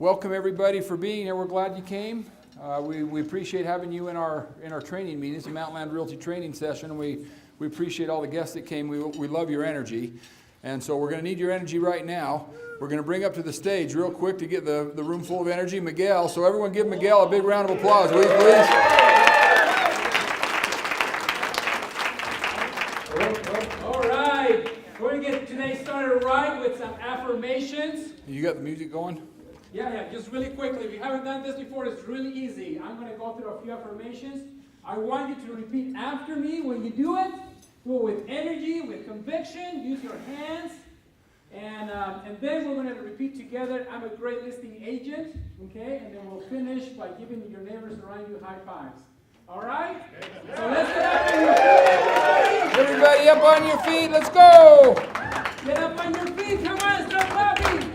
Welcome everybody for being here. We're glad you came. We appreciate having you in our training meetings, the Mountainland Realty training session. And we appreciate all the guests that came. We love your energy. And so we're going to need your energy right now. We're going to bring up to the stage real quick to get the room full of energy, Miguel. So everyone give Miguel a big round of applause, will you please? All right. We're going to get today started right with some affirmations. You got the music going? Yeah, just really quickly. If you haven't done this before, it's really easy. I'm going to go through a few affirmations. I want you to repeat after me. When you do it, do it with energy, with conviction. Use your hands. And then we're going to repeat together, I'm a great listing agent. Okay? And then we'll finish by giving your neighbors around you high fives. All right? So let's get up on your feet. Everybody up on your feet. Let's go. Get up on your feet. Come on, start clapping.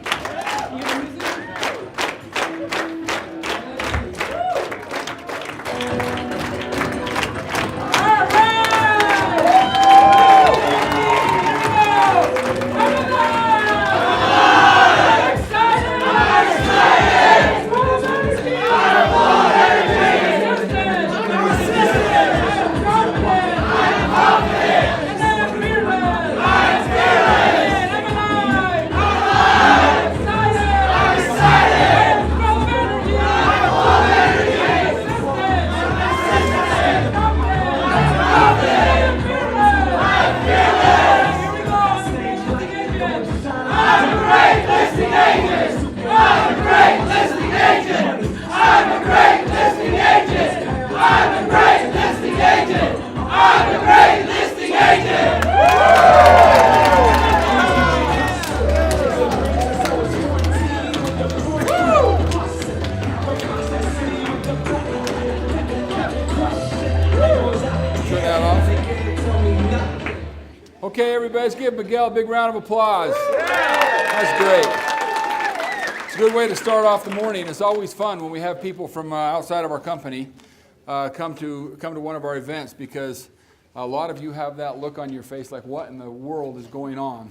Okay, everybody, let's give Miguel a big round of applause. That's great. It's a good way to start off the morning. It's always fun when we have people from outside of our company come to one of our events, because a lot of you have that look on your face like, what in the world is going on?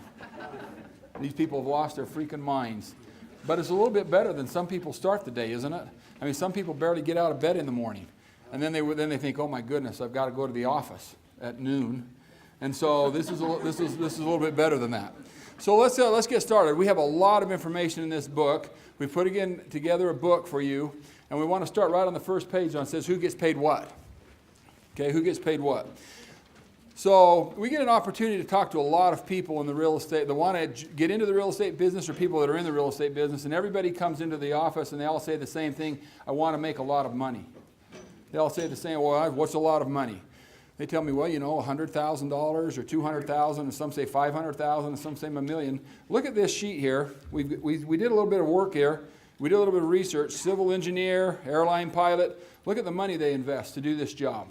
These people have lost their freaking minds. But it's a little bit better than some people start the day, isn't it? I mean, some people barely get out of bed in the morning. And then they think, oh my goodness, I've got to go to the office at noon. And so this is a little bit better than that. So let's get started. We have a lot of information in this book. We put together a book for you, and we want to start right on the first page. It says who gets paid what. Okay, who gets paid what. So we get an opportunity to talk to a lot of people in the real estate that want to get into the real estate business, or people that are in the real estate business, and everybody comes into the office and they all say the same thing: I want to make a lot of money. They all say the same. Well, what's a lot of money? They tell me, well, $100,000 or $200,000, and some say $500,000, and some say $1 million. Look at this sheet here. We did a little bit of work here. We did a little bit of research. Civil engineer, airline pilot. Look at the money they invest to do this job.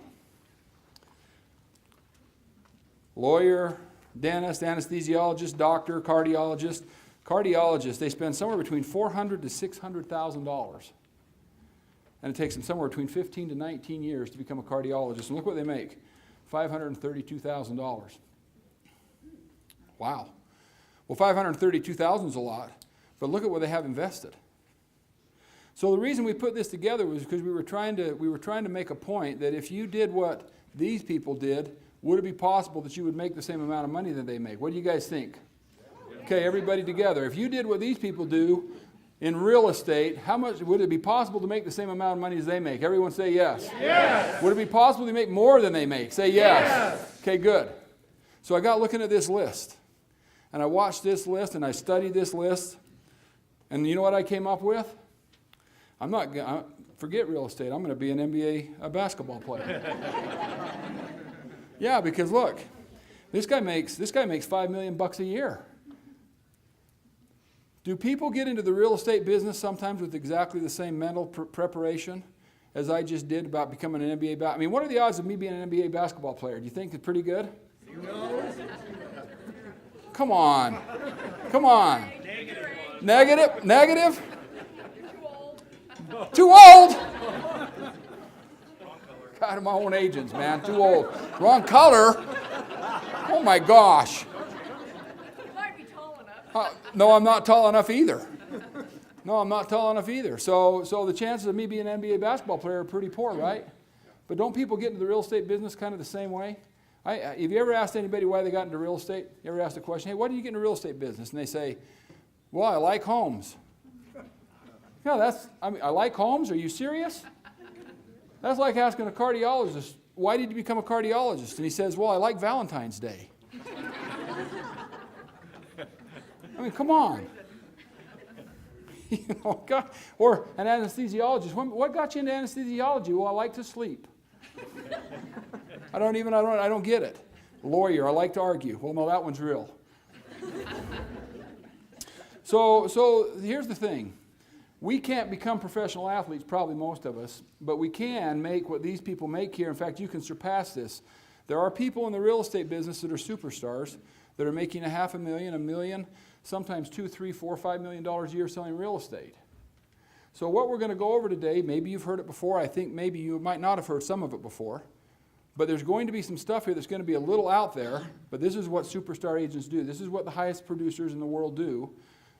Lawyer, dentist, anesthesiologist, doctor, cardiologist. Cardiologists, they spend somewhere between $400,000 to $600,000. And it takes them somewhere between 15 to 19 years to become a cardiologist. And look what they make, $532,000. Wow. Well, $532,000 is a lot, but look at what they have invested. So the reason we put this together was because we were trying to make a point that if you did what these people did, would it be possible that you would make the same amount of money that they make? What do you guys think? Okay, everybody together. If you did what these people do in real estate, how much would it be possible to make the same amount of money as they make? Everyone say yes. Yes. Would it be possible to make more than they make? Say yes. Yes. Okay, good. So I got looking at this list, and I watched this list, and I studied this list, and you know what I came up with? Forget real estate. I'm going to be an NBA basketball player. Yeah, because look, this guy makes $5 million a year. Do people get into the real estate business sometimes with exactly the same mental preparation as I just did about becoming an NBA I mean, what are the odds of me being an NBA basketball player? Do you think it's pretty good? No. Come on. Come on. Negative? Negative? Too old? God, my own agents, man. Too old. Wrong color? Oh, my gosh. You might be tall enough. No, I'm not tall enough either. No, I'm not tall enough either. So the chances of me being an NBA basketball player are pretty poor, right? But don't people get into the real estate business kind of the same way? Have you ever asked anybody why they got into real estate? You ever asked a question, hey, why did you get into real estate business? And they say, well, I like homes. Yeah, I like homes. Are you serious? That's like asking a cardiologist, why did you become a cardiologist? And he says, well, I like Valentine's Day. I mean, come on. You know, God. Or an anesthesiologist. What got you into anesthesiology? Well, I like to sleep. I don't get it. Lawyer, I like to argue. Well, no, that one's real. So here's the thing. We can't become professional athletes, probably most of us, but we can make what these people make here. In fact, you can surpass this. There are people in the real estate business that are superstars that are making $500,000, $1 million, sometimes $2, $3, $4, $5 million a year selling real estate. So what we're going to go over today, maybe you've heard it before. I think maybe you might not have heard some of it before. But there's going to be some stuff here that's going to be a little out there, but this is what superstar agents do. This is what the highest producers in the world do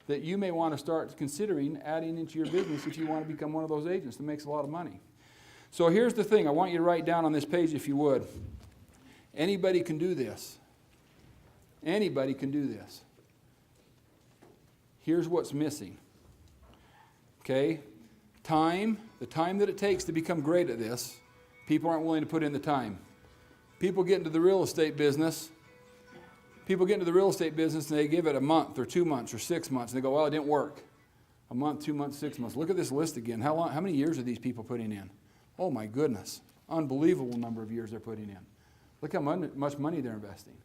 that you may want to start considering adding into your business if you want to become one of those agents that makes a lot of money. So here's the thing. I want you to write down on this page, if you would. Anybody can do this. Anybody can do this. Here's what's missing. Okay? Time, the time that it takes to become great at this, people aren't willing to put in the time. People get into the real estate business. And they give it a month or 2 months or 6 months. And they go, well, it didn't work. A month, 2 months, 6 months. Look at this list again. How many years are these people putting in? Oh, my goodness. Unbelievable number of years they're putting in. Look how much money they're investing.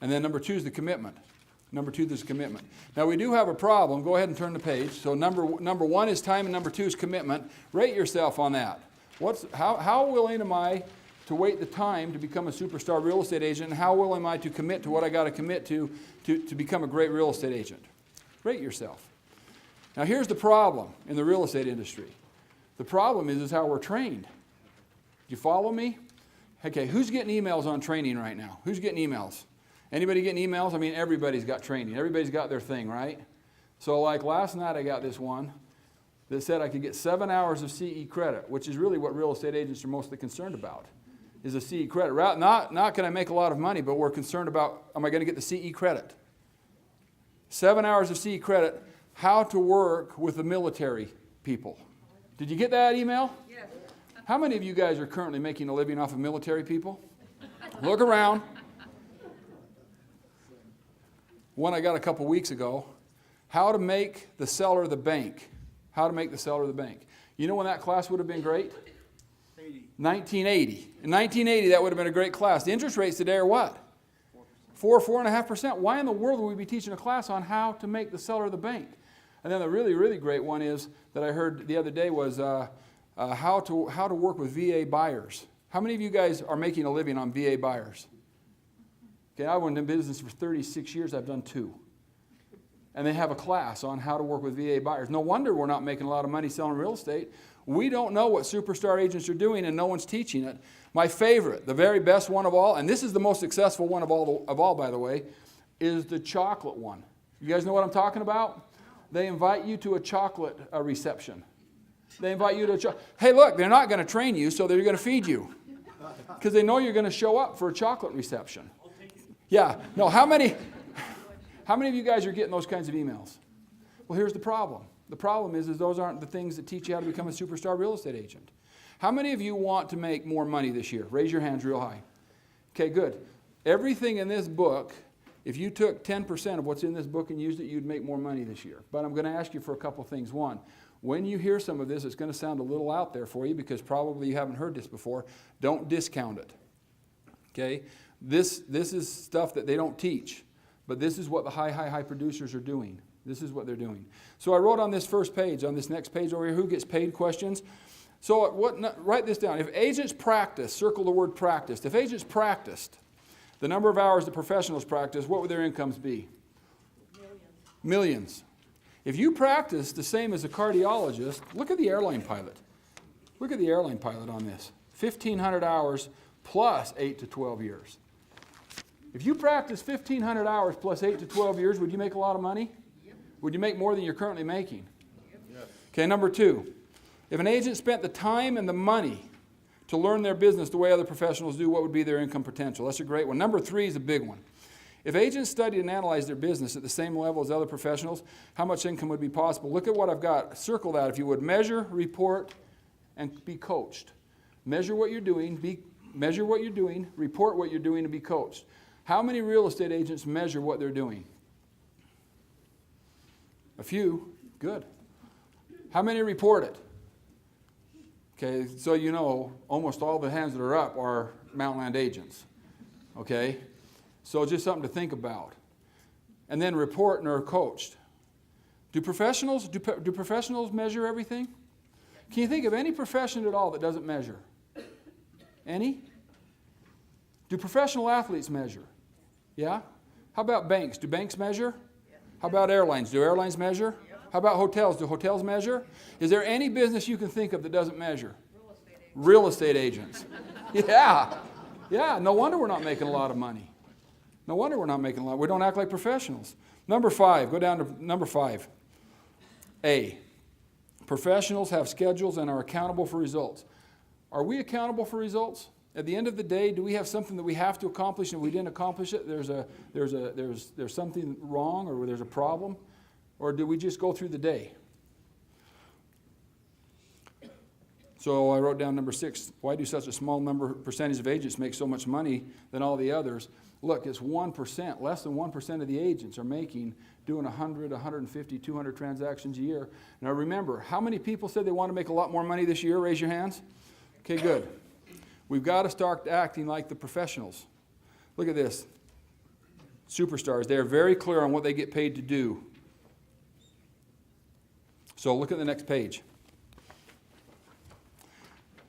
And then number 2 is the commitment. Number 2, there's commitment. Now, we do have a problem. Go ahead and turn the page. So number 1 is time, and number 2 is commitment. Rate yourself on that. How willing am I to wait the time to become a superstar real estate agent, and how willing am I to commit to what I got to commit to become a great real estate agent? Rate yourself. Now, here's the problem in the real estate industry. The problem is how we're trained. Do you follow me? Okay, who's getting emails on training right now? Who's getting emails? Anybody getting emails? I mean, everybody's got training. Everybody's got their thing, right? So like last night I got this one that said I could get 7 hours of CE credit, which is really what real estate agents are mostly concerned about, is a CE credit. Not can I make a lot of money, but we're concerned about, am I going to get the CE credit? 7 hours of CE credit, how to work with the military people. Did you get that email? Yes. How many of you guys are currently making a living off of military people? Look around. One I got a couple weeks ago, how to make the seller the bank. How to make the seller the bank. You know when that class would have been great? 1980. In 1980, that would have been a great class. The interest rates today are what? 4.5%. Why in the world would we be teaching a class on how to make the seller the bank? And then the really, really great one is that I heard the other day was how to work with VA buyers. How many of you guys are making a living on VA buyers? Okay, I went in business for 36 years. I've done 2. And they have a class on how to work with VA buyers. No wonder we're not making a lot of money selling real estate. We don't know what superstar agents are doing, and no one's teaching it. My favorite, the very best one of all, and this is the most successful one of all, by the way, is the chocolate one. You guys know what I'm talking about? They invite you to a chocolate reception. They invite you to hey, look, they're not going to train you, so they're going to feed you. Because they know you're going to show up for a chocolate reception. Yeah. No, how many of you guys are getting those kinds of emails? Well, here's the problem. The problem is those aren't the things that teach you how to become a superstar real estate agent. How many of you want to make more money this year? Raise your hands real high. Okay, good. Everything in this book, if you took 10% of what's in this book and used it, you'd make more money this year. But I'm going to ask you for a couple things. One, when you hear some of this, it's going to sound a little out there for you because probably you haven't heard this before. Don't discount it. Okay? This is stuff that they don't teach, but this is what the high producers are doing. This is what they're doing. So I wrote on this first page, on this next page over here, who gets paid questions. So write this down. If agents practice, circle the word practiced. If agents practiced the number of hours the professionals practice, what would their incomes be? Millions. If you practice the same as a cardiologist, look at the airline pilot. Look at the airline pilot on this. 1,500 hours plus 8 to 12 years. If you practice 1,500 hours plus 8 to 12 years, would you make a lot of money? Would you make more than you're currently making? Yes. Okay, number 2. If an agent spent the time and the money to learn their business the way other professionals do, what would be their income potential? That's a great one. Number 3 is a big one. If agents studied and analyzed their business at the same level as other professionals, how much income would be possible? Look at what I've got. Circle that if you would. Measure, report, and be coached. Measure what you're doing, report what you're doing, and be coached. How many real estate agents measure what they're doing? A few. Good. How many report it? Okay, so you know almost all the hands that are up are Mountainland agents. Okay? So just something to think about. And then report and are coached. Do professionals measure everything? Can you think of any profession at all that doesn't measure? Any? Do professional athletes measure? Yeah? How about banks? Do banks measure? How about airlines? Do airlines measure? How about hotels? Do hotels measure? Is there any business you can think of that doesn't measure? Real estate agents. Yeah. Yeah, no wonder we're not making a lot of money. No wonder we're not making a lot. We don't act like professionals. Number 5, go down to number 5. A, professionals have schedules and are accountable for results. Are we accountable for results? At the end of the day, do we have something that we have to accomplish and if we didn't accomplish it, there's something wrong or there's a problem? Or do we just go through the day? So I wrote down number 6. Why do such a small percentage of agents make so much money than all the others? Look, it's 1%. Less than 1% of the agents are doing 100, 150, 200 transactions a year. Now remember, how many people said they want to make a lot more money this year? Raise your hands. Okay, good. We've got to start acting like the professionals. Look at this. Superstars. They are very clear on what they get paid to do. So look at the next page.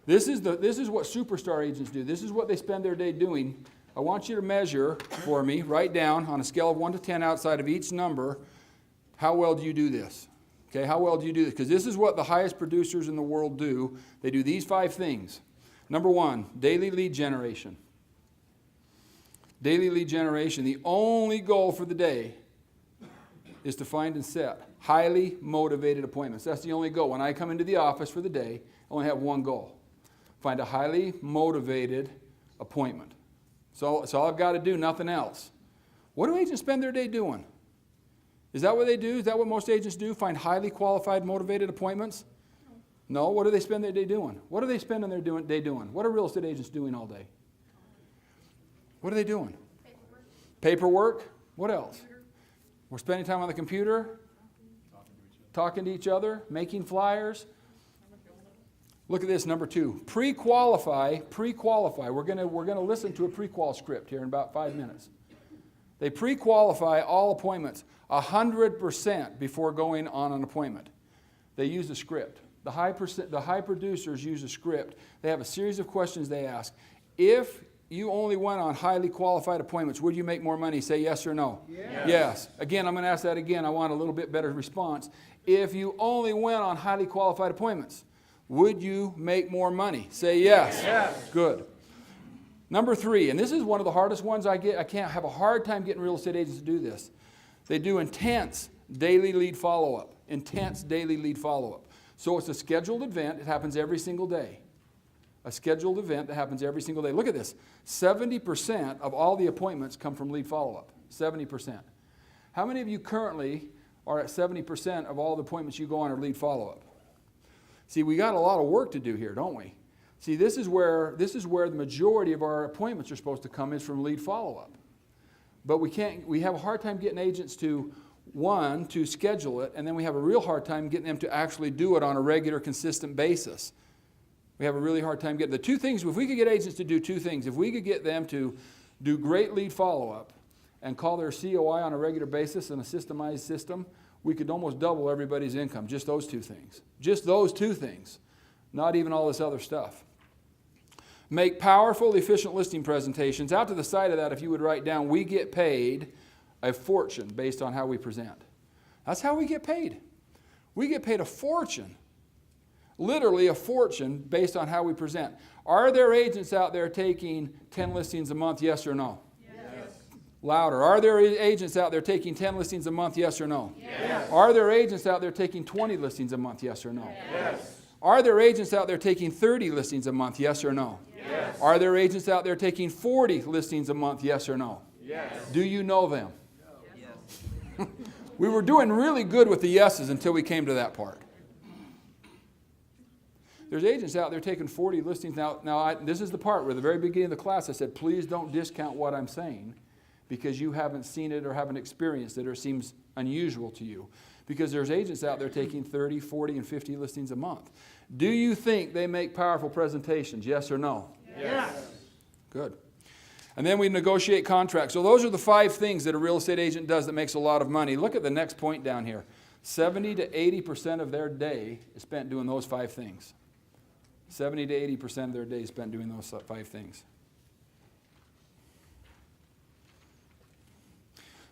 This is what superstar agents do. This is what they spend their day doing. I want you to measure for me, write down on a scale of 1 to 10 outside of each number, how well do you do this? Okay, how well do you do this? Because this is what the highest producers in the world do. They do these 5 things. Number 1, daily lead generation. Daily lead generation. The only goal for the day is to find and set highly motivated appointments. That's the only goal. When I come into the office for the day, I only have one goal. Find a highly motivated appointment. So all I've got to do, nothing else. What do agents spend their day doing? Is that what they do? Is that what most agents do? Find highly qualified, motivated appointments? No. What do they spend their day doing? What are they spending their day doing? What are real estate agents doing all day? What are they doing? Paperwork. What else? We're spending time on the computer, talking to each other, making flyers. Look at this, number 2. Pre-qualify. We're going to listen to a pre-qual script here in about 5 minutes. They pre-qualify all appointments 100% before going on an appointment. They use a script. The high producers use a script. They have a series of questions they ask. If you only went on highly qualified appointments, would you make more money? Say yes or no. Yes. Again, I'm going to ask that again. I want a little bit better response. If you only went on highly qualified appointments, would you make more money? Say yes. Yes. Good. Number 3, and this is one of the hardest ones I get. I can't have a hard time getting real estate agents to do this. They do intense daily lead follow-up. Intense daily lead follow-up. So it's a scheduled event. It happens every single day. A scheduled event that happens every single day. Look at this. 70% of all the appointments come from lead follow-up. 70%. How many of you currently are at 70% of all the appointments you go on are lead follow-up? See, we got a lot of work to do here, don't we? See, this is where the majority of our appointments are supposed to come is from lead follow-up. But we have a hard time getting agents to schedule it, and then we have a real hard time getting them to actually do it on a regular, consistent basis. We have a really hard time getting the 2 things. If we could get agents to do 2 things, if we could get them to do great lead follow-up and call their COI on a regular basis in a systemized system, we could almost double everybody's income. Just those 2 things. Just those 2 things. Not even all this other stuff. Make powerful, efficient listing presentations. Out to the side of that, if you would write down, we get paid a fortune based on how we present. That's how we get paid. We get paid a fortune. Literally a fortune based on how we present. Are there agents out there taking 10 listings a month, yes or no? Yes. Louder. Are there agents out there taking 10 listings a month, yes or no? Yes. Are there agents out there taking 20 listings a month, yes or no? Yes. Are there agents out there taking 30 listings a month, yes or no? Yes. Are there agents out there taking 40 listings a month, yes or no? Yes. Do you know them? Yes. We were doing really good with the yeses until we came to that part. There's agents out there taking 40 listings. Now this is the part where at the very beginning of the class I said, please don't discount what I'm saying because you haven't seen it or haven't experienced it or it seems unusual to you. Because there's agents out there taking 30, 40, and 50 listings a month. Do you think they make powerful presentations? Yes or no? Yes. Good. And then we negotiate contracts. So those are the 5 things that a real estate agent does that makes a lot of money. Look at the next point down here. 70 to 80% of their day is spent doing those 5 things. 70 to 80% of their day is spent doing those 5 things.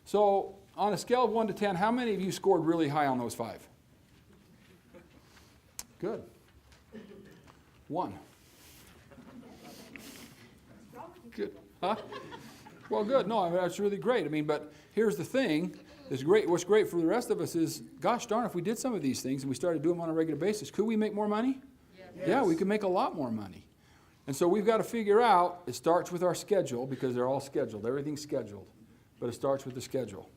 So on a scale of 1 to 10, how many of you scored really high on those 5? Good. 1. Good. Huh? Well, good. No, that's really great. I mean, but here's the thing. It's great. What's great for the rest of us is, gosh darn, if we did some of these things and we started doing them on a regular basis, could we make more money? Yes. Yeah, we could make a lot more money. And so we've got to figure out, it starts with our schedule because they're all scheduled. Everything's scheduled. But it starts with the schedule.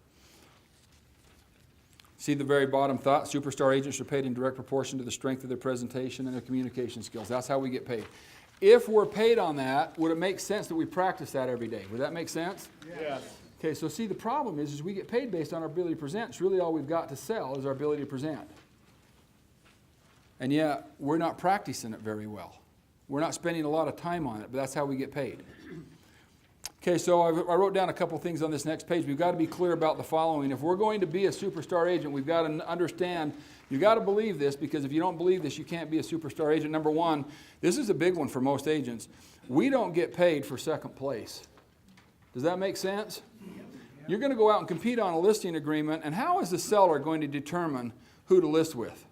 See the very bottom thought, superstar agents are paid in direct proportion to the strength of their presentation and their communication skills. That's how we get paid. If we're paid on that, would it make sense that we practice that every day? Would that make sense? Yes. Okay, so see the problem is we get paid based on our ability to present. It's really all we've got to sell is our ability to present. And yet, we're not practicing it very well. We're not spending a lot of time on it, but that's how we get paid. Okay, so I wrote down a couple things on this next page. We've got to be clear about the following. If we're going to be a superstar agent, we've got to understand, you've got to believe this, because if you don't believe this, you can't be a superstar agent. Number one, this is a big one for most agents. We don't get paid for second place. Does that make sense? You're going to go out and compete on a listing agreement, and how is the seller going to determine who to list with?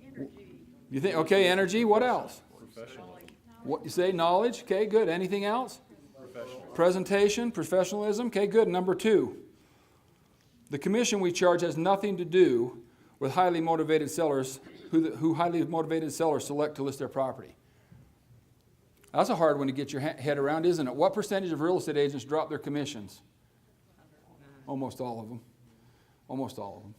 Energy. You think, okay, energy, what else? Professional. What you say, knowledge, okay, good. Anything else? Presentation, professionalism, okay, good. Number two, the commission we charge has nothing to do with highly motivated sellers, who highly motivated sellers select to list their property. That's a hard one to get your head around, isn't it? What percentage of real estate agents drop their commissions? Almost all of them. Almost all of them.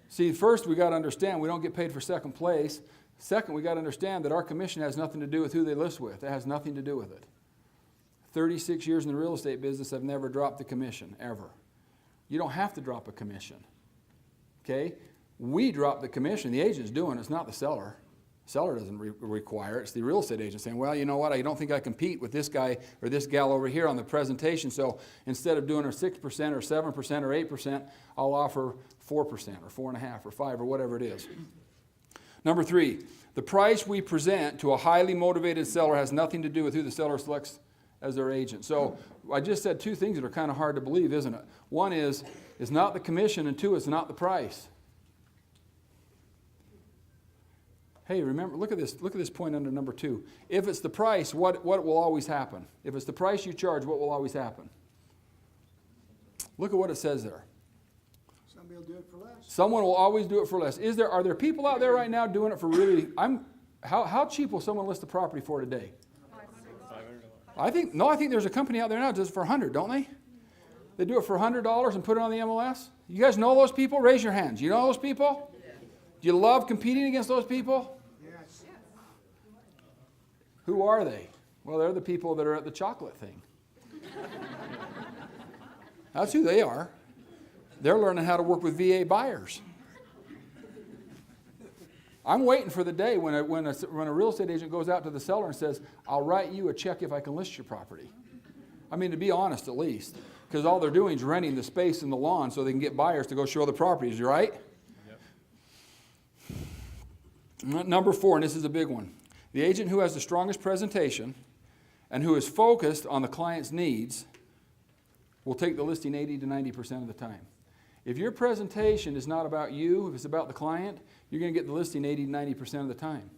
See, first we got to understand we don't get paid for second place. Second, we got to understand that our commission has nothing to do with who they list with. It has nothing to do with it. 36 years in the real estate business, I've never dropped the commission, ever. You don't have to drop a commission. Okay? We drop the commission. The agent's doing it. It's not the seller. The seller doesn't require it. It's the real estate agent saying, well, you know what? I don't think I compete with this guy or this gal over here on the presentation, so instead of doing a 6% or 7% or 8%, I'll offer 4% or 4.5% or 5% or whatever it is. Number three, the price we present to a highly motivated seller has nothing to do with who the seller selects as their agent. So I just said 2 things that are kind of hard to believe, isn't it? One is, it's not the commission, and 2, it's not the price. Hey, remember, look at this point under number 2. If it's the price, what will always happen? If it's the price you charge, what will always happen? Look at what it says there. Somebody will do it for less. Someone will always do it for less. Are there people out there right now doing it for really, how cheap will someone list a property for today? I think there's a company out there now that does it for $100, don't they? They do it for $100 and put it on the MLS. You guys know those people? Raise your hands. You know those people? Do you love competing against those people? Yes. Who are they? Well, they're the people that are at the chocolate thing. That's who they are. They're learning how to work with VA buyers. I'm waiting for the day when a real estate agent goes out to the seller and says, I'll write you a check if I can list your property. I mean, to be honest at least, because all they're doing is renting the space in the lawn so they can get buyers to go show the properties, right? Yep. Number 4, and this is a big one. The agent who has the strongest presentation and who is focused on the client's needs will take the listing 80 to 90% of the time. If your presentation is not about you, if it's about the client, you're going to get the listing 80 to 90% of the time.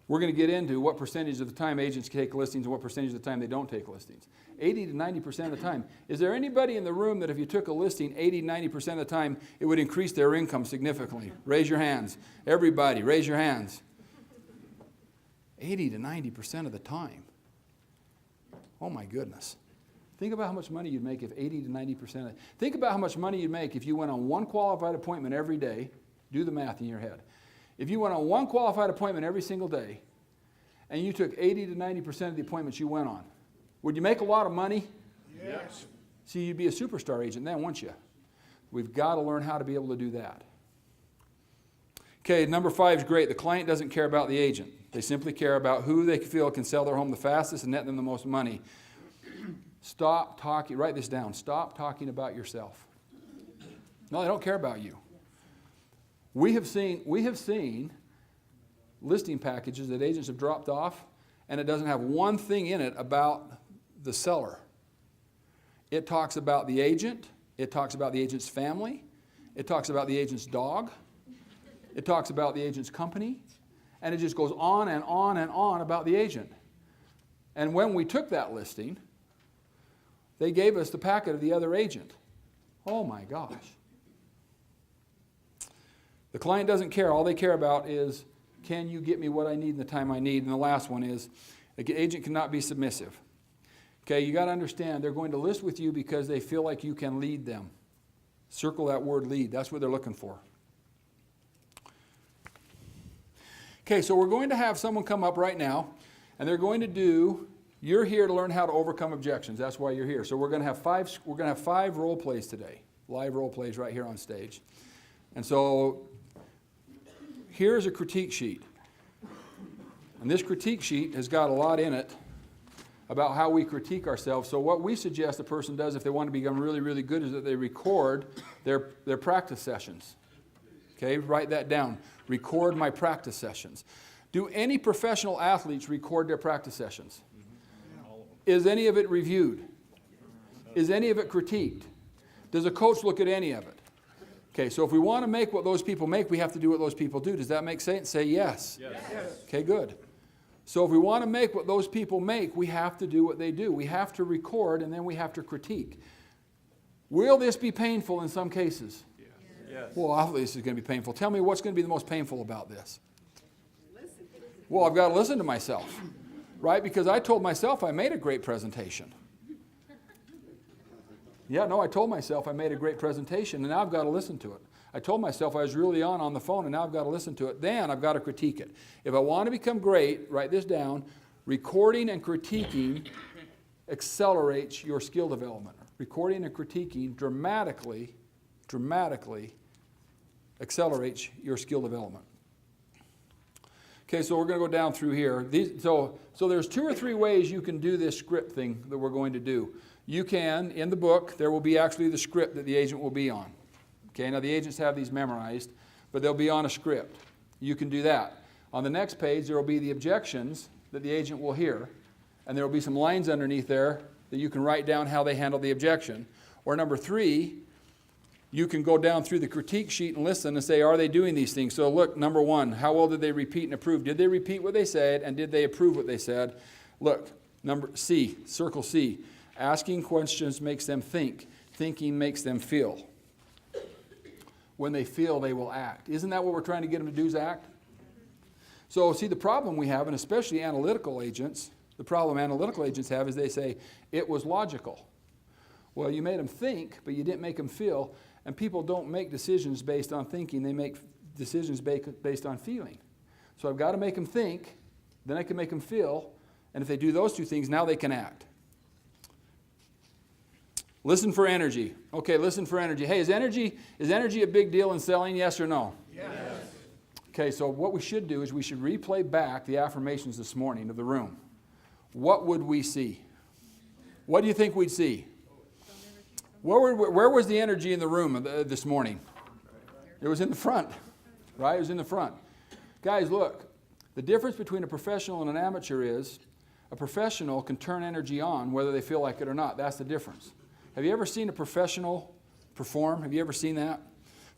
we're going to get into what percentage of the time agents take listings and what percentage of the time they don't take listings. 80 to 90% of the time. Is there anybody in the room that if you took a listing 80 to 90% of the time, it would increase their income significantly? Raise your hands. Everybody, raise your hands. 80 to 90% of the time. Oh my goodness. Think about how much money you'd make if 80 to 90%. Think about how much money you'd make if you went on one qualified appointment every day. Do the math in your head. If you went on one qualified appointment every single day, and you took 80 to 90% of the appointments you went on, would you make a lot of money? Yes. See, you'd be a superstar agent then, wouldn't you? We've got to learn how to be able to do that. Okay, number 5 is great. The client doesn't care about the agent. They simply care about who they feel can sell their home the fastest and net them the most money. Stop talking, write this down. Stop talking about yourself. No, they don't care about you. We have seen listing packages that agents have dropped off, and it doesn't have one thing in it about the seller. It talks about the agent. It talks about the agent's family. It talks about the agent's dog. It talks about the agent's company. And it just goes on and on and on about the agent. And when we took that listing, they gave us the packet of the other agent. Oh my gosh. The client doesn't care. All they care about is, can you get me what I need in the time I need? And the last one is, the agent cannot be submissive. Okay, you got to understand, they're going to list with you because they feel like you can lead them. Circle that word lead. That's what they're looking for. Okay, so we're going to have someone come up right now, and they're going to do, you're here to learn how to overcome objections. That's why you're here. So we're going to have five role plays today, live role plays right here on stage. And so here's a critique sheet. And this critique sheet has got a lot in it about how we critique ourselves. So what we suggest a person does if they want to become really, really good is that they record their practice sessions. Okay, write that down. Record my practice sessions. Do any professional athletes record their practice sessions? Is any of it reviewed? Is any of it critiqued? Does a coach look at any of it? Okay, so if we want to make what those people make, we have to do what those people do. Does that make sense? Say yes. Yes. Okay, good. So if we want to make what those people make, we have to do what they do. We have to record, and then we have to critique. Will this be painful in some cases? Yes. Well, obviously this is going to be painful. Tell me what's going to be the most painful about this. Well, I've got to listen to myself, right? Because I told myself I made a great presentation. Yeah, no, I told myself I made a great presentation, and now I've got to listen to it. I told myself I was really on the phone, and now I've got to listen to it. Then I've got to critique it. If I want to become great, write this down. Recording and critiquing accelerates your skill development. Recording and critiquing dramatically accelerates your skill development. Okay, so we're going to go down through here. So there's 2 or 3 ways you can do this script thing that we're going to do. You can, in the book, there will be actually the script that the agent will be on. Okay, now the agents have these memorized, but they'll be on a script. You can do that. On the next page, there will be the objections that the agent will hear, and there will be some lines underneath there that you can write down how they handle the objection. Or number 3, you can go down through the critique sheet and listen and say, are they doing these things? So look, number 1, how well did they repeat and approve? Did they repeat what they said, and did they approve what they said? Look, number C, circle C. Asking questions makes them think. Thinking makes them feel. When they feel, they will act. Isn't that what we're trying to get them to do, is act? So see, the problem we have, and especially analytical agents, the problem analytical agents have is they say, it was logical. Well, you made them think, but you didn't make them feel. And people don't make decisions based on thinking. They make decisions based on feeling. So I've got to make them think, then I can make them feel, and if they do those 2 things, now they can act. Listen for energy. Okay, listen for energy. Hey, is energy a big deal in selling, yes or no? Yes. Okay, so what we should do is we should replay back the affirmations this morning of the room. What would we see? What do you think we'd see? Where was the energy in the room this morning? It was in the front, right? It was in the front. Guys, look, the difference between a professional and an amateur is a professional can turn energy on whether they feel like it or not. That's the difference. Have you ever seen a professional perform? Have you ever seen that?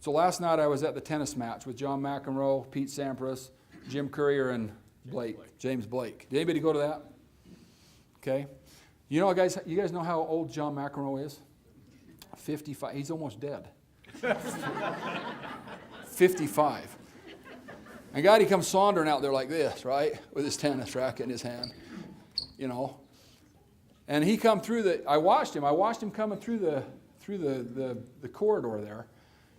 So last night I was at the tennis match with John McEnroe, Pete Sampras, Jim Courier, and Blake. James Blake. Did anybody go to that? Okay. You know, guys, you guys know how old John McEnroe is? 55. He's almost dead. 55. And God, he comes sauntering out there like this, right? With his tennis racket in his hand, you know. And he come through I watched him coming through the corridor there.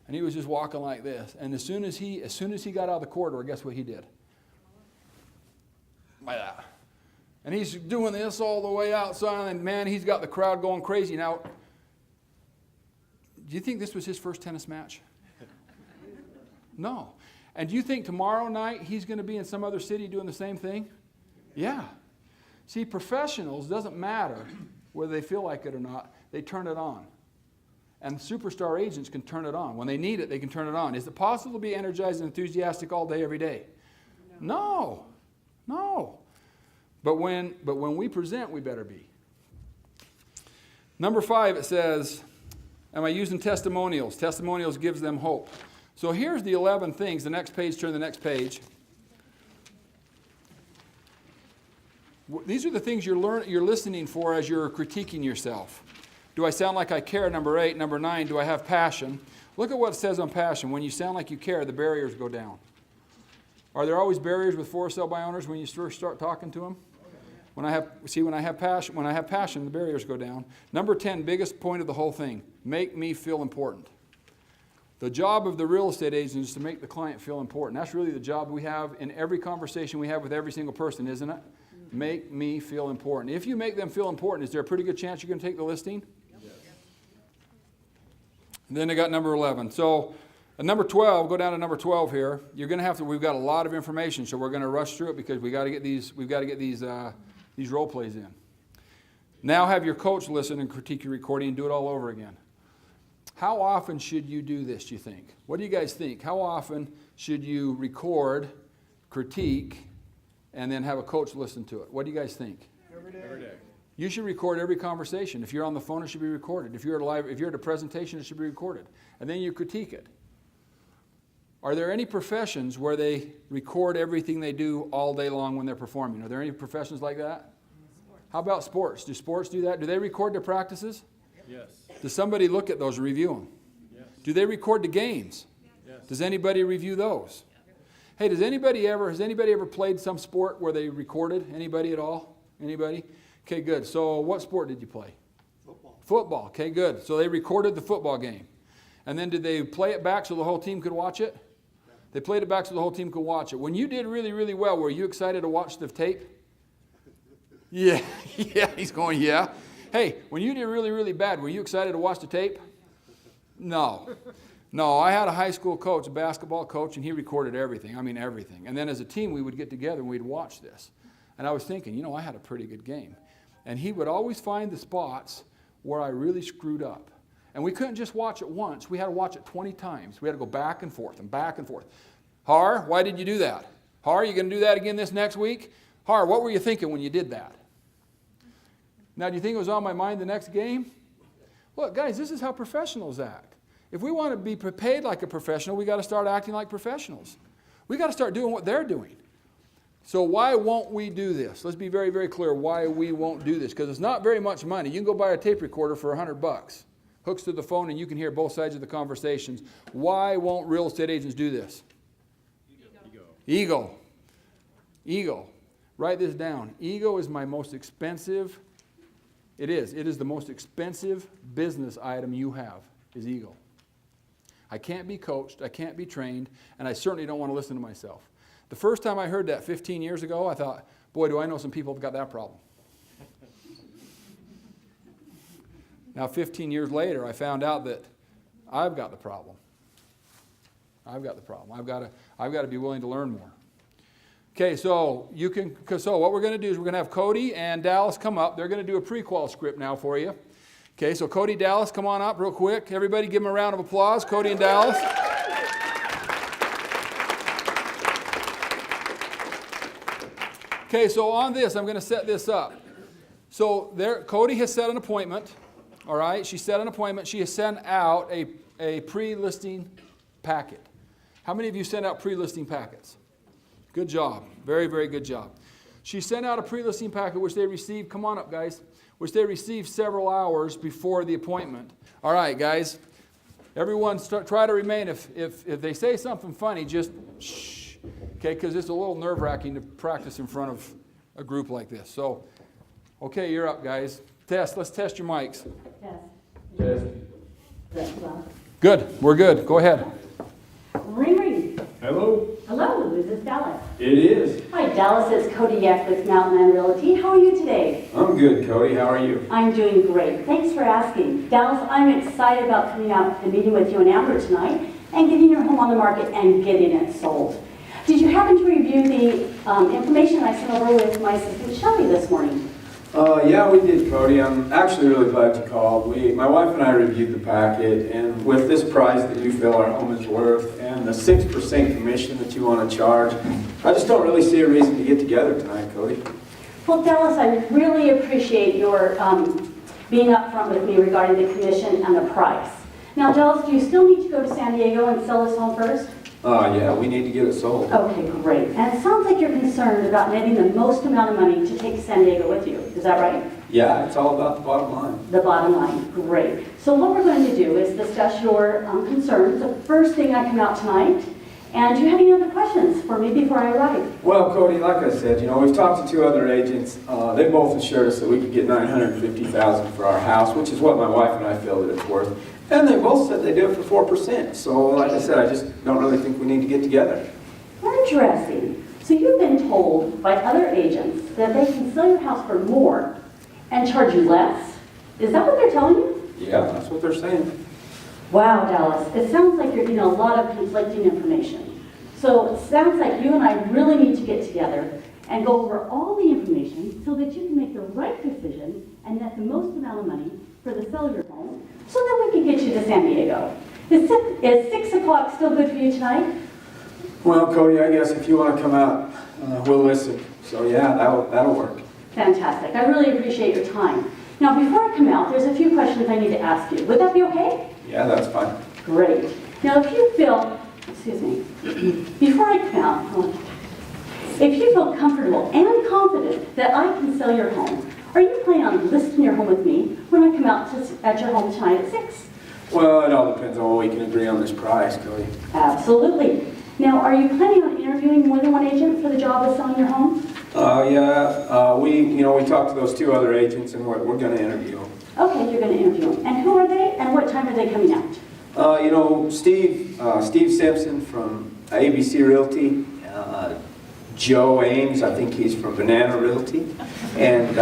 And he was just walking like this. And as soon as he got out of the corridor, guess what he did? Like that. And he's doing this all the way outside, and man, he's got the crowd going crazy. Now, do you think this was his first tennis match? No. And do you think tomorrow night he's going to be in some other city doing the same thing? Yeah. See, professionals, doesn't matter whether they feel like it or not, they turn it on. And superstar agents can turn it on. When they need it, they can turn it on. Is it possible to be energized and enthusiastic all day, every day? No. No. But when we present, we better be. Number 5, it says, am I using testimonials? Testimonials gives them hope. So here's the 11 things. The next page, turn to the next page. These are the things you're listening for as you're critiquing yourself. Do I sound like I care? Number 8. Number 9, do I have passion? Look at what it says on passion. When you sound like you care, the barriers go down. Are there always barriers with for-sale-by owners when you first start talking to them? When I have passion, the barriers go down. Number 10, biggest point of the whole thing, make me feel important. The job of the real estate agent is to make the client feel important. That's really the job we have in every conversation we have with every single person, isn't it? Make me feel important. If you make them feel important, is there a pretty good chance you're going to take the listing? Yes. And then I got number 11. So number 12, go down to number 12 here. You're going to have to. We've got a lot of information, so we're going to rush through it because we've got to get these role plays in. Now have your coach listen and critique your recording and do it all over again. How often should you do this, do you think? What do you guys think? How often should you record, critique, and then have a coach listen to it? What do you guys think? Every day. You should record every conversation. If you're on the phone, it should be recorded. If you're at a presentation, it should be recorded. And then you critique it. Are there any professions where they record everything they do all day long when they're performing? Are there any professions like that? How about sports? Do sports do that? Do they record their practices? Yes. Does somebody look at those and review them? Yes. Do they record the games? Yes. Does anybody review those? Hey, has anybody ever played some sport where they recorded? Anybody at all? Anybody? Okay, good. So what sport did you play? Football. Football. Okay, good. So they recorded the football game. And then did they play it back so the whole team could watch it? They played it back so the whole team could watch it. When you did really, really well, were you excited to watch the tape? Yeah. Yeah, he's going, yeah. Hey, when you did really, really bad, were you excited to watch the tape? No. No, I had a high school coach, a basketball coach, and he recorded everything. I mean, everything. And then as a team, we would get together and we'd watch this. And I was thinking, I had a pretty good game. And he would always find the spots where I really screwed up. And we couldn't just watch it once. We had to watch it 20 times. We had to go back and forth and back and forth. Har, why did you do that? Har, you going to do that again this next week? Har, what were you thinking when you did that? Now, do you think it was on my mind the next game? Look, guys, this is how professionals act. If we want to be paid like a professional, we got to start acting like professionals. We got to start doing what they're doing. So why won't we do this? Let's be very, very clear why we won't do this. Because it's not very much money. You can go buy a tape recorder for $100. Hooks to the phone and you can hear both sides of the conversations. Why won't real estate agents do this? Ego. Ego. Write this down. Ego is my most expensive. It is the most expensive business item you have, is ego. I can't be coached, I can't be trained, and I certainly don't want to listen to myself. The first time I heard that 15 years ago, I thought, boy, do I know some people who've got that problem. Now, 15 years later, I found out that I've got the problem. I've got the problem. I've got to be willing to learn more. Okay, so what we're going to do is we're going to have Cody and Dallas come up. They're going to do a pre-qual script now for you. Okay, so Cody, Dallas, come on up real quick. Everybody give them a round of applause. Cody and Dallas. Okay, so on this, I'm going to set this up. So there, Cody has set an appointment. All right, she set an appointment. She has sent out a pre-listing packet. How many of you send out pre-listing packets? Good job. Very, very good job. She sent out a pre-listing packet which they received, come on up guys, which they received several hours before the appointment. All right, guys. Everyone try to remain. If they say something funny, just shh. Okay, because it's a little nerve-wracking to practice in front of a group like this. So, okay, you're up, guys. Let's test your mics. Yes. Good, we're good. Go ahead. Ring, ring. Hello, Hello, is this Dallas? it is. Hi, Dallas. It's Cody Yeck with Mountainland Realty. How are you today? I'm good, Cody. How are you? I'm doing great. Thanks for asking. Dallas, I'm excited about coming out and meeting with you and Amber tonight and getting your home on the market and getting it sold. Did you happen to review the information I sent over with my assistant Shelby this morning? Yeah, we did, Cody. I'm actually really glad you called. My wife and I reviewed the packet, and with this price that you feel our home is worth and the 6% commission that you want to charge, I just don't really see a reason to get together tonight, Cody. Well, Dallas, I really appreciate your being upfront with me regarding the commission and the price. Now, Dallas, do you still need to go to San Diego and sell this home first? Yeah, we need to get it sold. Okay, great. And it sounds like you're concerned about netting the most amount of money to take to San Diego with you. Is that right? Yeah, it's all about the bottom line. The bottom line. Great. So what we're going to do is discuss your concerns the first thing I come out tonight. And do you have any other questions for me before I arrive? Well, Cody, like I said, we've talked to two other agents. They both assured us that we could get $950,000 for our house, which is what my wife and I feel that it's worth. And they both said they do it for 4%. So, like I said, I just don't really think we need to get together. Interesting. So you've been told by other agents that they can sell your house for more and charge you less? Is that what they're telling you? Yeah, that's what they're saying. Wow, Dallas, it sounds like you're getting a lot of conflicting information. So it sounds like you and I really need to get together and go over all the information so that you can make the right decision and net the most amount of money for the sale of your home so that we can get you to San Diego. Is 6 o'clock still good for you tonight? Well, Cody, I guess if you want to come out, we'll listen. So yeah, that'll work. Fantastic. I really appreciate your time. Now, before I come out, there's a few questions I need to ask you. Would that be okay? Yeah, that's fine. Great. Now, if you feel, excuse me, before I come out, if you feel comfortable and confident that I can sell your home, are you planning on listing your home with me when I come out at your home tonight at 6? Well, it all depends on what we can agree on this price, Cody. Absolutely. Now, are you planning on interviewing more than one agent for the job of selling your home? Yeah, we talked to those two other agents, and we're going to interview them. Okay, you're going to interview them. And who are they, and what time are they coming out? Steve Simpson from ABC Realty, Joe Ames, I think he's from Banana Realty, and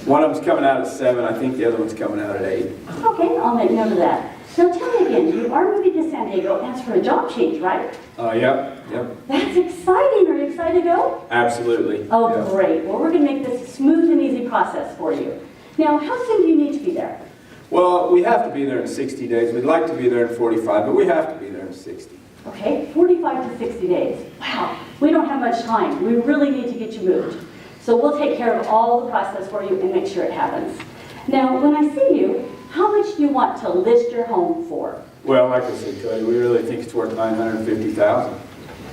one of them's coming out at 7, I think the other one's coming out at 8. Okay, I'll make note of that. Now tell me again, you are moving to San Diego and it's for a job change, right? Yep. That's exciting. Are you excited to go? Absolutely. Oh, yeah. great. Well, we're going to make this a smooth and easy process for you. Now, how soon do you need to be there? Well, we have to be there in 60 days. We'd like to be there in 45, but we have to be there in 60. Okay, 45 to 60 days. Wow, we don't have much time. We really need to get you moved. So we'll take care of all the process for you and make sure it happens. Now, when I see you, how much do you want to list your home for? Well, like I said, Cody, we really think it's worth $950,000.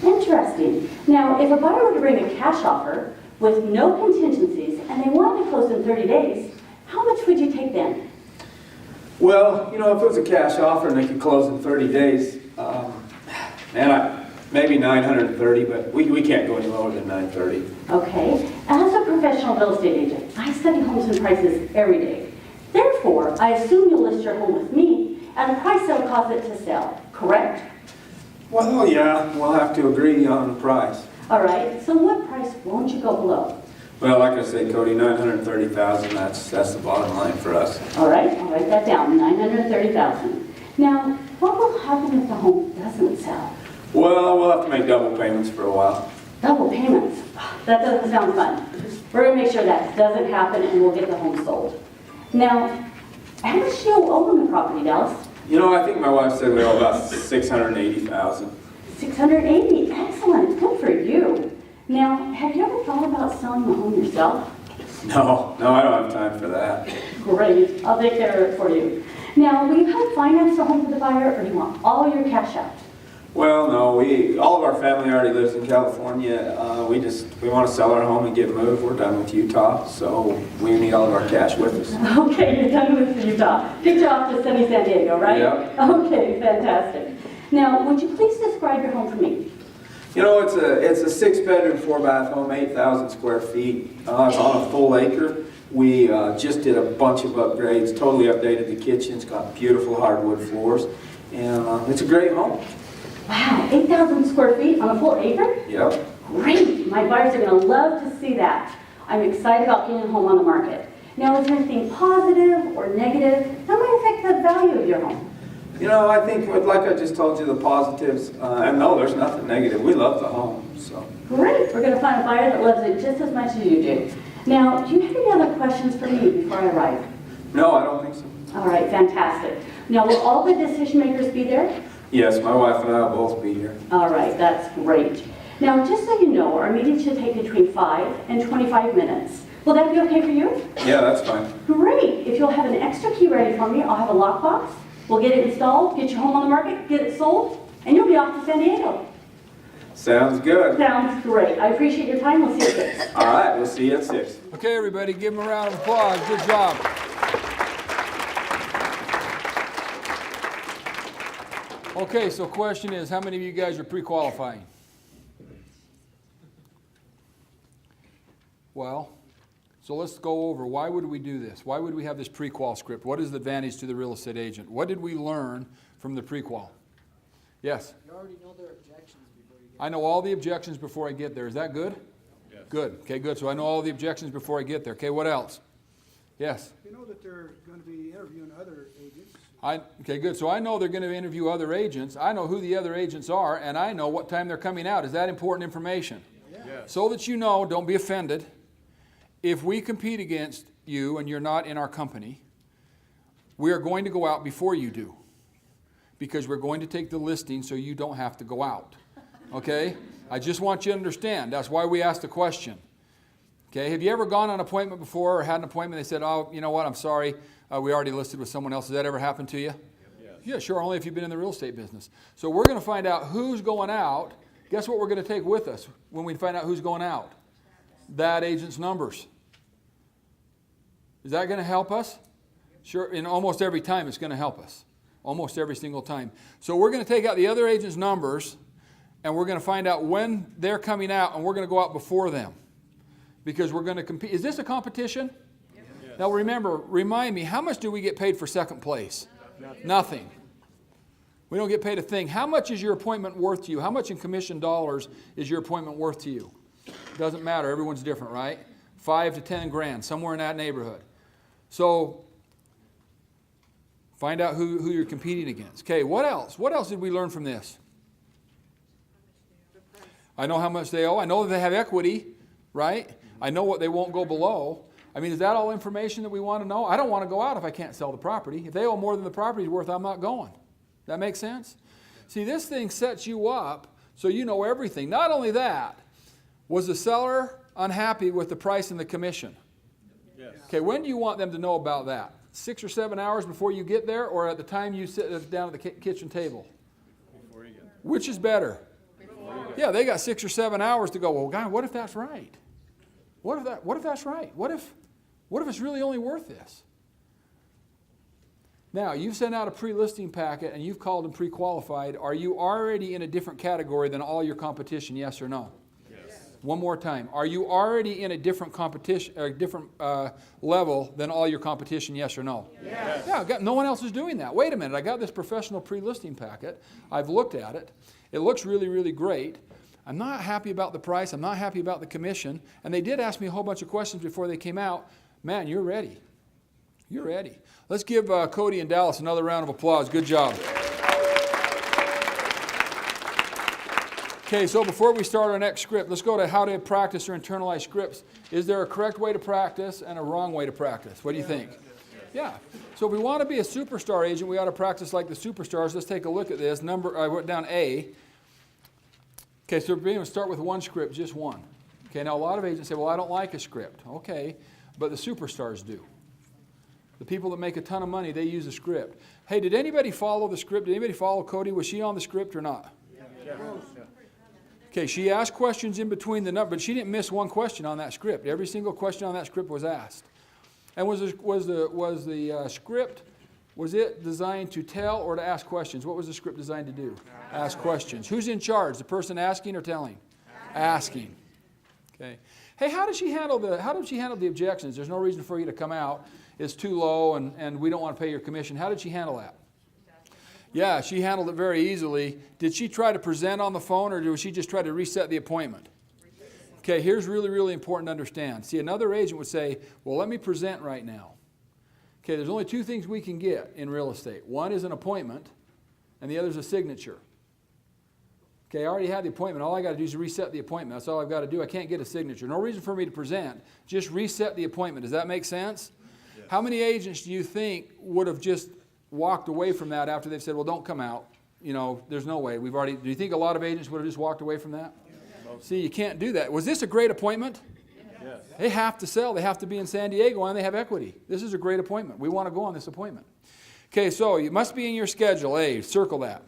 Interesting. Now, if a buyer were to bring a cash offer with no contingencies and they wanted to close in 30 days, how much would you take then? Well, if it was a cash offer and they could close in 30 days, maybe 930, but we can't go any lower than 930. Okay. As a professional real estate agent, I study homes and prices every day. Therefore, I assume you'll list your home with me at a price that will cause it to sell, correct? Well, yeah, we'll have to agree on the price. All right. So what price won't you go below? Well, like I said, Cody, $930,000, that's the bottom line for us. All right. I'll write that down, $930,000. Now, what will happen if the home doesn't sell? Well, we'll have to make double payments for a while. Double payments. That doesn't sound fun. We're going to make sure that doesn't happen and we'll get the home sold. Now, how much do you owe on the property, Dallas? I think my wife said we owe about $680,000. 680. Excellent. Good for you. Now, have you ever thought about selling the home yourself? No, I don't have time for that. Great. I'll take care of it for you. Now, will you help finance the home for the buyer or do you want all your cash out? Well, no, all of our family already lives in California. We want to sell our home and get moved. We're done with Utah, so we need all of our cash with us. Okay, you're done with Utah. Get you off to sunny San Diego, right? Yep. Okay, fantastic. Now, would you please describe your home for me? You know, it's a 6-bedroom, 4-bath home, 8,000 square feet. It's on a full acre. We just did a bunch of upgrades, totally updated the kitchen. It's got beautiful hardwood floors, and it's a great home. Wow, 8,000 square feet on a full acre? Yep. Great! My buyers are going to love to see that. I'm excited about getting a home on the market. Now, is there anything positive or negative that might affect the value of your home? You know, I think, like I just told you, the positives, and no, there's nothing negative. We love the home, so. Great! We're going to find a buyer that loves it just as much as you do. Now, do you have any other questions for me before I arrive? No, I don't think so. All right, fantastic. Now, will all the decision makers be there? Yes, my wife and I will both be here. All right, that's great. Now, just so you know, our meeting should take between 5 and 25 minutes. Will that be okay for you? Yeah, that's fine. Great. If you'll have an extra key ready for me, I'll have a lockbox. We'll get it installed, get your home on the market, get it sold, and you'll be off to San Diego. Sounds good. Sounds great. I appreciate your time. We'll see you at 6. All right, we'll see you at 6. Okay, everybody, give them a round of applause. Good job. Okay, so question is, how many of you guys are pre-qualifying? Well, so let's go over, why would we do this? Why would we have this pre-qual script? What is the advantage to the real estate agent? What did we learn from the pre-qual? Yes? You already know their objections before you get I know all the objections before I get there. Is that good? Yes. Good. Okay, good. So I know all the objections before I get there. Okay, what else? Yes? You know that they're going to be interviewing other agents. Okay, good. So I know they're going to interview other agents. I know who the other agents are, and I know what time they're coming out. Is that important information? Yes. So that you know, don't be offended. If we compete against you and you're not in our company, we are going to go out before you do, because we're going to take the listing so you don't have to go out. Okay? I just want you to understand. That's why we asked the question. Okay? Have you ever gone on an appointment before or had an appointment? They said, oh, you know what? I'm sorry. We already listed with someone else. Has that ever happened to you? Yes. Yeah, sure. Only if you've been in the real estate business. So we're going to find out who's going out. Guess what we're going to take with us when we find out who's going out? That agent's numbers. Is that going to help us? Sure. And almost every time it's going to help us. Almost every single time. So we're going to take out the other agent's numbers, and we're going to find out when they're coming out, and we're going to go out before them. Because we're going to compete. Is this a competition? Yes. Now remember, remind me, how much do we get paid for second place? Nothing. We don't get paid a thing. How much is your appointment worth to you? How much in commission dollars is your appointment worth to you? Doesn't matter. Everyone's different, right? 5 to 10 grand, somewhere in that neighborhood. So find out who you're competing against. Okay, what else? What else did we learn from this? I know how much they owe. I know that they have equity, right? I know what they won't go below. I mean, is that all information that we want to know? I don't want to go out if I can't sell the property. If they owe more than the property's worth, I'm not going. That makes sense? See, this thing sets you up so you know everything. Not only that, was the seller unhappy with the price and the commission? Yes. Okay, when do you want them to know about that? 6 or 7 hours before you get there, or at the time you sit down at the kitchen table? Before you get there. Which is better? Yeah, they got 6 or 7 hours to go, well, God, what if that's right? What if that's right? What if it's really only worth this? Now, you've sent out a pre-listing packet and you've called them pre-qualified. Are you already in a different category than all your competition, yes or no? Yes. One more time. Are you already in a different competition, or different level than all your competition, yes or no? Yes. Yeah, no one else is doing that. Wait a minute, I got this professional pre-listing packet. I've looked at it. It looks really, really great. I'm not happy about the price. I'm not happy about the commission. And they did ask me a whole bunch of questions before they came out. Man, you're ready. You're ready. Let's give Cody and Dallas another round of applause. Good job. Okay, so before we start our next script, let's go to how to practice or internalize scripts. Is there a correct way to practice and a wrong way to practice? What do you think? Yeah. So if we want to be a superstar agent, we ought to practice like the superstars. Let's take a look at this. I wrote down A. Okay, so we're going to start with one script, just one. Okay, now a lot of agents say, well, I don't like a script. Okay, but the superstars do. The people that make a ton of money, they use a script. Hey, did anybody follow the script? Did anybody follow Cody? Was she on the script or not? Yeah. Okay, she asked questions in between the number, but she didn't miss one question on that script. Every single question on that script was asked. And was the script, was it designed to tell or to ask questions? What was the script designed to do? Ask questions. Who's in charge? The person asking or telling? Asking. Okay. Hey, how did she handle the objections? There's no reason for you to come out. It's too low and we don't want to pay your commission. How did she handle that? Yeah, she handled it very easily. Did she try to present on the phone, or did she just try to reset the appointment? Okay, here's really, really important to understand. See, another agent would say, well, let me present right now. Okay, there's only two things we can get in real estate. One is an appointment, and the other is a signature. Okay, I already had the appointment. All I got to do is reset the appointment. That's all I've got to do. I can't get a signature. No reason for me to present. Just reset the appointment. Does that make sense? Yes. How many agents do you think would have just walked away from that after they've said, well, don't come out? You know, there's no way. Do you think a lot of agents would have just walked away from that? Yes. See, you can't do that. Was this a great appointment? Yes. They have to sell. They have to be in San Diego, and they have equity. This is a great appointment. We want to go on this appointment. Okay, so it must be in your schedule. A, circle that.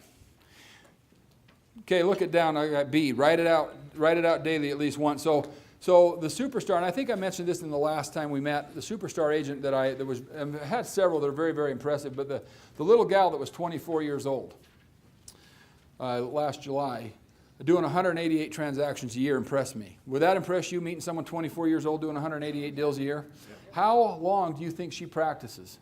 Okay, look it down. I got B. Write it out daily at least once. So the superstar, and I think I mentioned this in the last time we met, the superstar agent that I had several that are very, very impressive, but the little gal that was 24 years old last July, doing 188 transactions a year impressed me. Would that impress you, meeting someone 24 years old doing 188 deals a year? Yep. How long do you think she practices?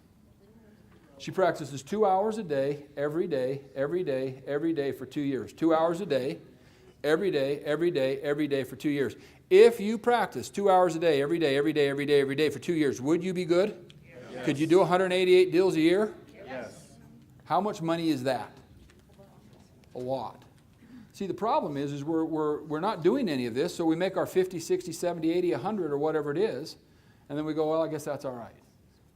She practices 2 hours a day, every day, every day, every day for 2 years. 2 hours a day, every day, every day, every day for 2 years. If you practice 2 hours a day, every day, every day, every day, every day for 2 years, would you be good? Yes. Could you do 188 deals a year? Yes. How much money is that? A lot. See, the problem is we're not doing any of this, so we make our 50, 60, 70, 80, 100 or whatever it is, and then we go, well, I guess that's all right.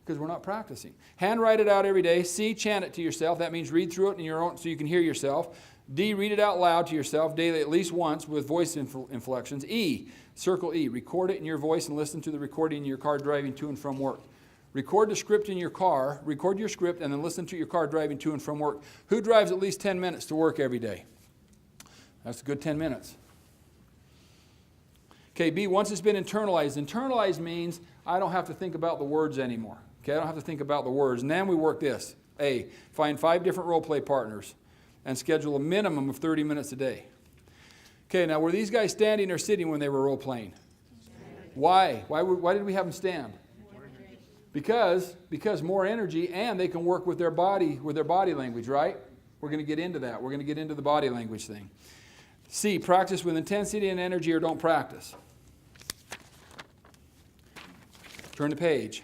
Because we're not practicing. Handwrite it out every day. C, chant it to yourself. That means read through it in your own so you can hear yourself. D, read it out loud to yourself daily at least once with voice inflections. E, circle E. Record it in your voice and listen to the recording in your car driving to and from work. Record the script in your car. Record your script and then listen to your car driving to and from work. Who drives at least 10 minutes to work every day? That's a good 10 minutes. Okay, B, once it's been internalized. Internalized means I don't have to think about the words anymore. Okay, I don't have to think about the words. And then we work this. A, find 5 different role play partners and schedule a minimum of 30 minutes a day. Okay, now were these guys standing or sitting when they were role playing? Why? Why did we have them stand? Because more energy, and they can work with their body language, right? We're going to get into that. We're going to get into the body language thing. C, practice with intensity and energy or don't practice. Turn the page.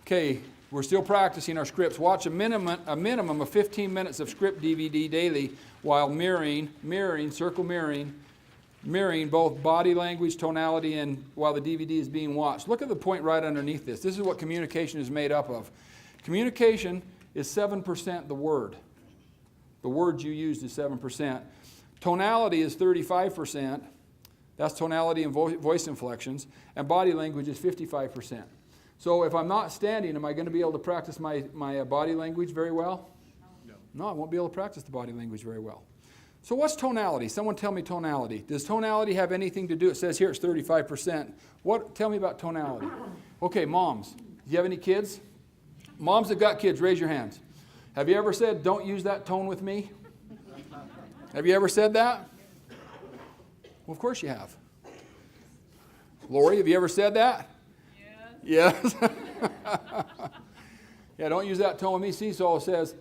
Okay, we're still practicing our scripts. Watch a minimum of 15 minutes of script DVD daily while mirroring both body language, tonality, and while the DVD is being watched. Look at the point right underneath this. This is what communication is made up of. Communication is 7% the word. The words you used is 7%. Tonality is 35%. That's tonality and voice inflections. And body language is 55%. So if I'm not standing, am I going to be able to practice my body language very well? No, I won't be able to practice the body language very well. So what's tonality? Someone tell me tonality. Does tonality have anything to do? It says here it's 35%. Tell me about tonality. Okay, moms. Do you have any kids? Moms that got kids, raise your hands. Have you ever said, don't use that tone with me? Have you ever said that? Well, of course you have. Lori, have you ever said that? Yes. Yeah, don't use that tone with me. Seesaw says,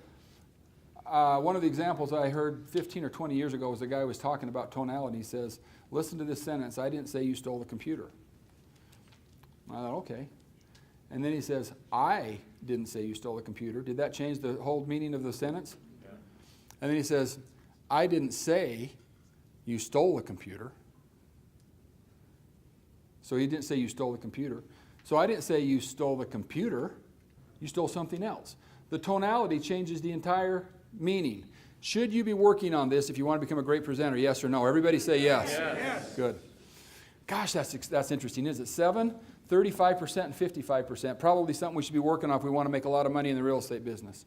one of the examples I heard 15 or 20 years ago was a guy who was talking about tonality. He says, listen to this sentence, I didn't say you stole the computer. I thought, okay. And then he says, I didn't say you stole the computer. Did that change the whole meaning of the sentence? Yeah. And then he says, I didn't say you stole the computer. So he didn't say you stole the computer. So I didn't say you stole the computer. You stole something else. The tonality changes the entire meaning. Should you be working on this if you want to become a great presenter? Yes or no? Everybody say yes. Yes. Good. Gosh, that's interesting, isn't it? 7, 35%, and 55%. Probably something we should be working on if we want to make a lot of money in the real estate business.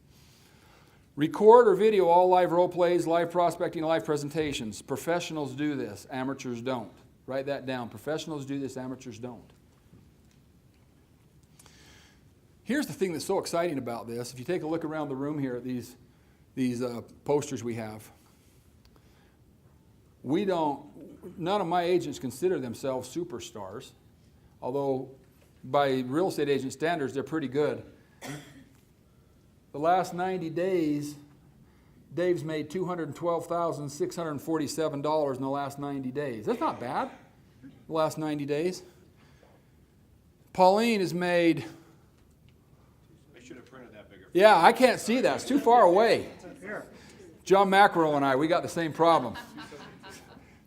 Record or video all live role plays, live prospecting, live presentations. Professionals do this, amateurs don't. Write that down. Professionals do this, amateurs don't. Here's the thing that's so exciting about this. If you take a look around the room here at these posters we have, none of my agents consider themselves superstars, although by real estate agent standards, they're pretty good. The last 90 days, Dave's made $212,647 in the last 90 days. That's not bad, the last 90 days. Pauline has made... They should have printed that bigger. Yeah, I can't see that. It's too far away. John McEnroe and I, we got the same problem.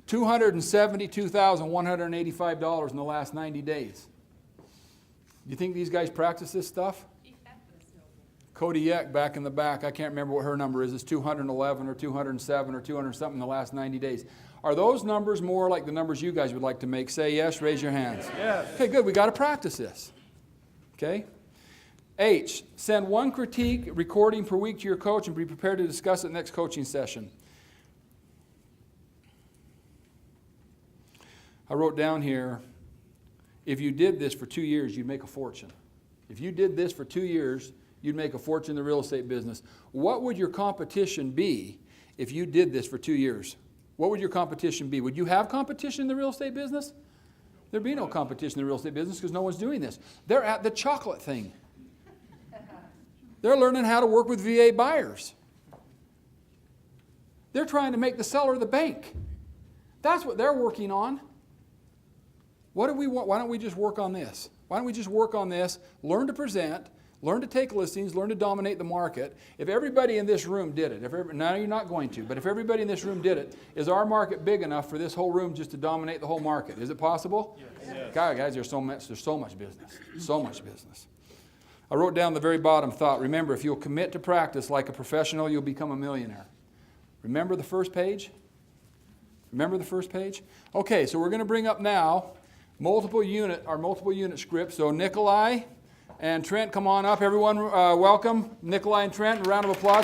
$272,185 in the last 90 days. Do you think these guys practice this stuff? Cody Eck back in the back, I can't remember what her number is. It's 211 or 207 or 200 something in the last 90 days. Are those numbers more like the numbers you guys would like to make? Say yes, raise your hands. Yes. Okay, good. We got to practice this. Okay? H, send one critique recording per week to your coach and be prepared to discuss it next coaching session. I wrote down here, if you did this for 2 years, you'd make a fortune. If you did this for 2 years, you'd make a fortune in the real estate business. What would your competition be if you did this for 2 years? What would your competition be? Would you have competition in the real estate business? There'd be no competition in the real estate business because no one's doing this. They're at the chocolate thing. They're learning how to work with VA buyers. They're trying to make the seller the bank. That's what they're working on. What do we want? Why don't we just work on this? Why don't we just work on this, learn to present, learn to take listings, learn to dominate the market. If everybody in this room did it, now you're not going to, but if everybody in this room did it, is our market big enough for this whole room just to dominate the whole market? Is it possible? Yes. Guys, there's so much business. So much business. I wrote down the very bottom thought. Remember, if you'll commit to practice like a professional, you'll become a millionaire. Remember the first page? Remember the first page? Okay, so we're going to bring up now our multiple unit script. So Nikolai and Trent, come on up. Everyone, welcome Nikolai and Trent. A round of applause.